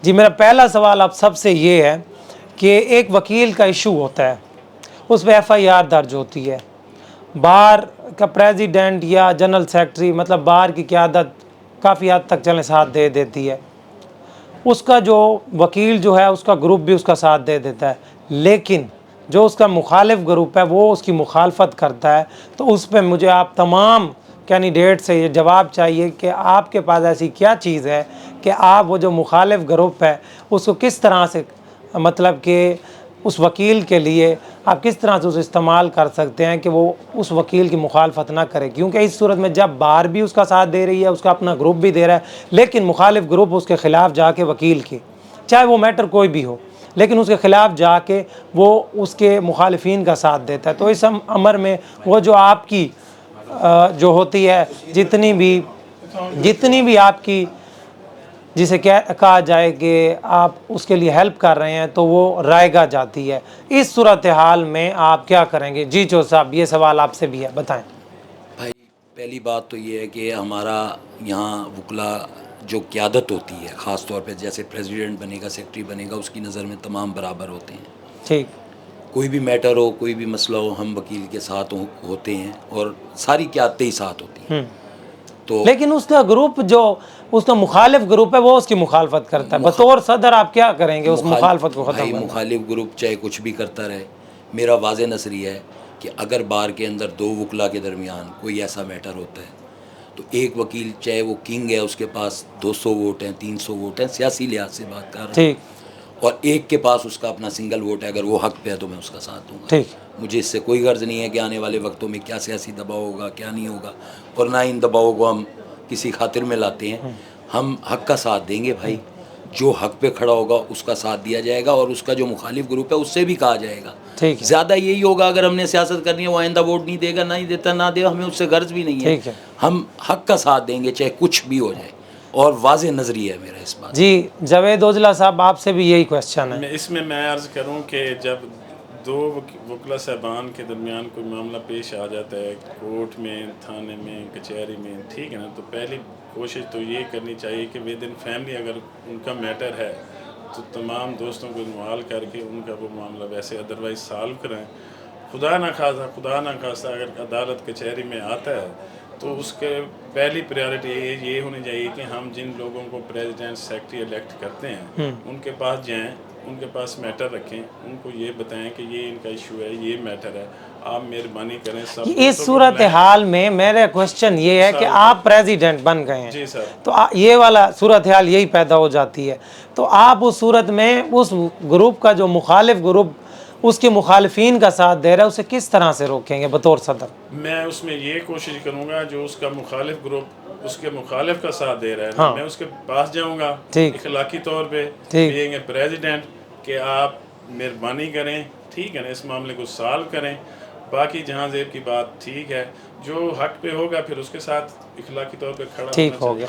جی میرا پہلا سوال آپ سب سے یہ ہے کہ ایک وکیل کا ایشو ہوتا ہے، اس پہ ایف آئی آر درج ہوتی ہے، بار کا پریزیڈنٹ یا جنرل سیکرٹری مطلب بار کی قیادت کافی حد تک چلیں ساتھ دے دیتی ہے، اس کا جو وکیل جو ہے اس کا گروپ بھی اس کا ساتھ دے دیتا ہے، لیکن جو اس کا مخالف گروپ ہے وہ اس کی مخالفت کرتا ہے، تو اس پہ مجھے آپ تمام کینڈیڈیٹ سے یہ جواب چاہیے کہ آپ کے پاس ایسی کیا چیز ہے کہ آپ وہ جو مخالف گروپ ہے اس کو کس طرح سے مطلب کہ اس وکیل کے لیے آپ کس طرح سے اسے استعمال کر سکتے ہیں کہ وہ اس وکیل کی مخالفت نہ کرے، کیونکہ اس صورت میں جب بار بھی اس کا ساتھ دے رہی ہے، اس کا اپنا گروپ بھی دے رہا ہے، لیکن مخالف گروپ اس کے خلاف جا کے وکیل کے، چاہے وہ میٹر کوئی بھی ہو، لیکن اس کے خلاف جا کے وہ اس کے مخالفین کا ساتھ دیتا ہے، تو اس امر میں وہ جو آپ کی جو ہوتی ہے جتنی بھی آپ کی جسے کہا جائے کہ آپ اس کے لیے ہیلپ کر رہے ہیں تو وہ رائے گاہ جاتی ہے، اس صورتحال میں آپ کیا کریں گے؟ جی چو صاحب یہ سوال آپ سے بھی ہے، بتائیں۔ بھائی پہلی بات تو یہ ہے کہ ہمارا یہاں وکلا جو قیادت ہوتی ہے خاص طور پہ جیسے پریزیڈنٹ بنے گا، سیکرٹری بنے گا، اس کی نظر میں تمام برابر ہوتے ہیں، ٹھیک، کوئی بھی میٹر ہو، کوئی بھی مسئلہ ہو، ہم وکیل کے ساتھ ہوتے ہیں اور ساری قیادتیں ہی ساتھ ہوتی ہیں۔ تو لیکن اس کا گروپ جو اس کا مخالف گروپ ہے وہ اس کی مخالفت کرتا ہے، بطور صدر آپ کیا کریں گے اس مخالفت کو ختم بھائی کرنے؟ مخالف گروپ چاہے کچھ بھی کرتا رہے، میرا واضح نظریہ ہے کہ اگر بار کے اندر دو وکلا کے درمیان کوئی ایسا میٹر ہوتا ہے تو ایک وکیل چاہے وہ کنگ ہے، اس کے پاس 200 ووٹ ہیں، 300 ووٹ ہیں، سیاسی لحاظ سے بات کر رہا ہوں، ٹھیک، اور ایک کے پاس اس کا اپنا سنگل ووٹ ہے، اگر وہ حق پہ ہے تو میں اس کا ساتھ دوں گا۔ ٹھیک، مجھے اس سے کوئی غرض نہیں ہے کہ آنے والے وقتوں میں کیا سیاسی دباؤ ہوگا، کیا نہیں ہوگا، اور نہ ان دباؤ کو ہم کسی خاطر میں لاتے ہیں۔ ہم حق کا ساتھ دیں گے بھائی، جو حق پہ کھڑا ہوگا اس کا ساتھ دیا جائے گا، اور اس کا جو مخالف گروپ ہے اس سے بھی کہا جائے گا۔ ٹھیک ہے، زیادہ یہی ہوگا اگر ہم نے سیاست کرنی ہے، وہ آئندہ ووٹ نہیں دے گا، نہ ہی دیتا نہ دے گا، ہمیں اس سے غرض بھی نہیں ہے، ٹھیک ہے، ہم حق کا ساتھ دیں گے چاہے کچھ بھی ہو جائے، اور واضح نظریہ ہے میرا اس بات۔ جی جاوید اوجلا صاحب آپ سے بھی یہی کوشچن ہے۔ اس میں عرض کروں کہ جب دو وکلا صاحبان کے درمیان کوئی معاملہ پیش آ جاتا ہے کورٹ میں، تھانے میں، کچہری میں، ٹھیک ہے نا، تو پہلی کوشش تو یہ کرنی چاہیے کہ ود ان فیملی اگر ان کا میٹر ہے تو تمام دوستوں کو انوالو کر کے ان کا وہ معاملہ ویسے ادروائز سالو کریں۔ خدا نہ خواستہ اگر عدالت کچہری میں آتا ہے تو اس کے پہلی پریارٹی یہ ہونی چاہیے کہ ہم جن لوگوں کو پریزیڈنٹ سیکرٹری الیکٹ کرتے ہیں ان کے پاس جائیں، ان کے پاس میٹر رکھیں، ان کو یہ بتائیں کہ یہ ان کا ایشو ہے، یہ میٹر ہے، آپ مہربانی کریں سب اس صورتحال میں میرا کوشچن یہ ہے کہ آپ پریزیڈنٹ بن گئے ہیں، جی سر، تو یہ والا صورتحال یہی پیدا ہو جاتی ہے، تو آپ اس صورت میں اس گروپ کا جو مخالف گروپ اس کے مخالفین کا ساتھ دے رہا ہے اسے کس طرح سے روکیں گے بطور صدر؟ میں اس میں یہ کوشش کروں گا جو اس کا مخالف گروپ اس کے مخالف کا ساتھ دے رہا ہے، میں اس کے پاس جاؤں گا اخلاقی طور پہ بینگ اے پریزیڈنٹ کہ آپ مہربانی کریں، ٹھیک ہے نا، اس معاملے کو سالو کریں، باقی جہاں زیب کی بات ٹھیک ہے، جو حق پہ ہوگا پھر اس کے ساتھ اخلاقی طور پہ کھڑا ہونا چاہیے۔ ٹھیک ہو گیا۔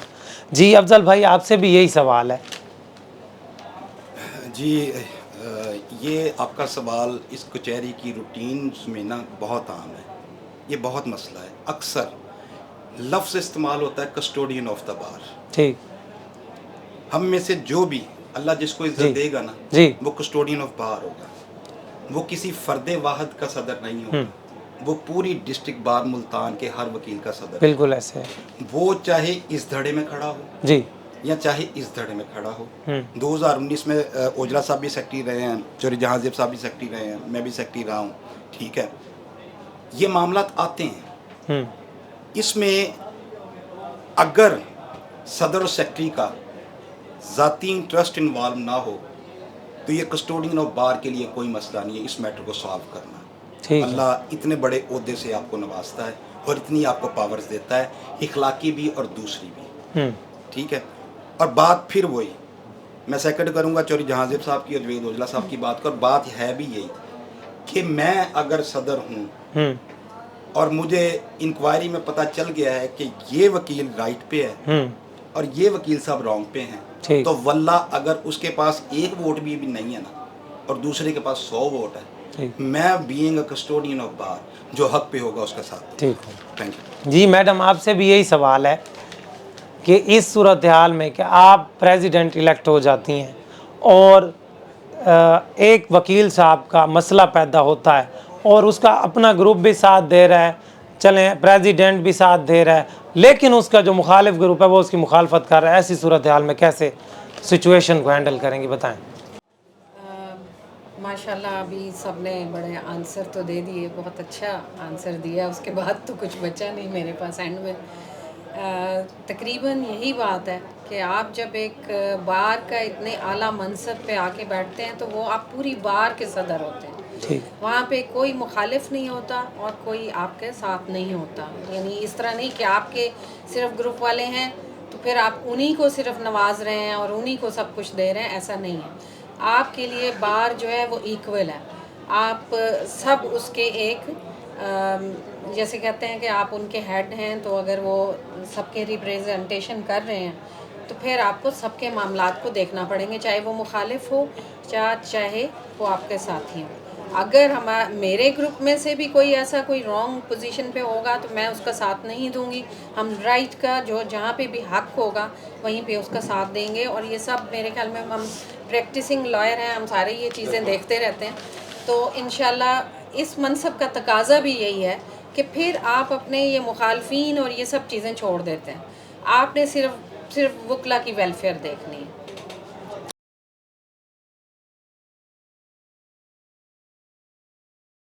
جی افضل بھائی آپ سے بھی یہی سوال ہے۔ جی یہ آپ کا سوال اس کچہری کی روٹینز میں نا بہت عام ہے، یہ بہت مسئلہ ہے۔ اکثر لفظ استعمال ہوتا ہے کسٹوڈین آف دا بار، ٹھیک، ہم میں سے جو بھی اللہ جس کو عزت دے گا نا وہ کسٹوڈین آف بار ہوگا، وہ کسی فرد واحد کا صدر نہیں ہوگا، وہ پوری ڈسٹرکٹ بار ملتان کے ہر وکیل کا صدر، بالکل ایسے وہ چاہے اس دھڑے میں کھڑا ہو جی یا چاہے اس دھڑے میں کھڑا ہو۔ 2019 میں اوجلا صاحب بھی سیکرٹری رہے ہیں، چوری جہاں زیب صاحب بھی سیکرٹری رہے ہیں، میں بھی سیکرٹری رہا ہوں، ٹھیک ہے، یہ معاملات آتے ہیں، اس میں اگر صدر و سیکرٹری کا ذاتی انٹرسٹ انوالو نہ ہو تو یہ کسٹوڈین آف بار کے لیے کوئی مسئلہ نہیں ہے اس میٹر کو سالو کرنا۔ اللہ اتنے بڑے عہدے سے آپ کو نوازتا ہے اور اتنی آپ کو پاورز دیتا ہے، اخلاقی بھی اور دوسری بھی، ٹھیک ہے۔ اور بات پھر وہی میں سیکنڈ کروں گا چوری جہاں زیب صاحب کی اور جاوید اوجلا صاحب کی بات کو، اور بات ہے بھی یہی کہ میں اگر صدر ہوں اور مجھے انکوائری میں پتہ چل گیا ہے کہ یہ وکیل رائٹ پہ ہے اور یہ وکیل صاحب رانگ پہ ہیں، تو واللہ اگر اس کے پاس ایک ووٹ بھی نہیں ہے نا اور دوسرے کے پاس 100 ووٹ ہے، میں بینگ اے کسٹوڈین آف بار جو حق پہ ہوگا اس کا ساتھ۔ ٹھیک ہے، تھینک یو۔ جی میڈم آپ سے بھی یہی سوال ہے کہ اس صورتحال میں کہ آپ پریزیڈنٹ الیکٹ ہو جاتی ہیں اور ایک وکیل صاحب کا مسئلہ پیدا ہوتا ہے اور اس کا اپنا گروپ بھی ساتھ دے رہا ہے، چلیں پریزیڈنٹ بھی ساتھ دے رہا ہے، لیکن اس کا جو مخالف گروپ ہے وہ اس کی مخالفت کر رہا ہے، ایسی صورتحال میں کیسے سچویشن کو ہینڈل کریں گی، بتائیں؟ ماشاءاللہ ابھی سب نے بڑے آنسر تو دے دیے، بہت اچھا آنسر دیا، اس کے بعد تو کچھ بچا نہیں میرے پاس اینڈ میں۔ تقریباً یہی بات ہے کہ آپ جب ایک بار کا اتنے اعلیٰ منصب پہ آ کے بیٹھتے ہیں تو وہ آپ پوری بار کے صدر ہوتے ہیں، ٹھیک، وہاں پہ کوئی مخالف نہیں ہوتا اور کوئی آپ کے ساتھ نہیں ہوتا، یعنی اس طرح نہیں کہ آپ کے صرف گروپ والے ہیں تو پھر آپ انہی کو صرف نواز رہے ہیں اور انہی کو سب کچھ دے رہے ہیں، ایسا نہیں ہے۔ آپ کے لیے بار جو ہے وہ ایکول ہے، آپ سب اس کے ایک جیسے کہتے ہیں کہ آپ ان کے ہیڈ ہیں، تو اگر وہ سب کے ریپریزنٹیشن کر رہے ہیں تو پھر آپ کو سب کے معاملات کو دیکھنا پڑیں گے، چاہے وہ مخالف ہو چاہے وہ آپ کے ساتھی ہوں۔ اگر میرے گروپ میں سے بھی کوئی ایسا کوئی رانگ پوزیشن پہ ہوگا تو میں اس کا ساتھ نہیں دوں گی، ہم رائٹ کا جو جہاں پہ بھی حق ہوگا وہیں پہ اس کا ساتھ دیں گے، اور یہ سب میرے خیال میں ہم پریکٹسنگ لائر ہیں، ہم سارے یہ چیزیں دیکھتے رہتے ہیں، تو انشاءاللہ اس منصب کا تقاضا بھی یہی ہے کہ پھر آپ اپنے یہ مخالفین اور یہ سب چیزیں چھوڑ دیتے ہیں، آپ نے صرف وکلا کی ویلفیئر دیکھنی ہے۔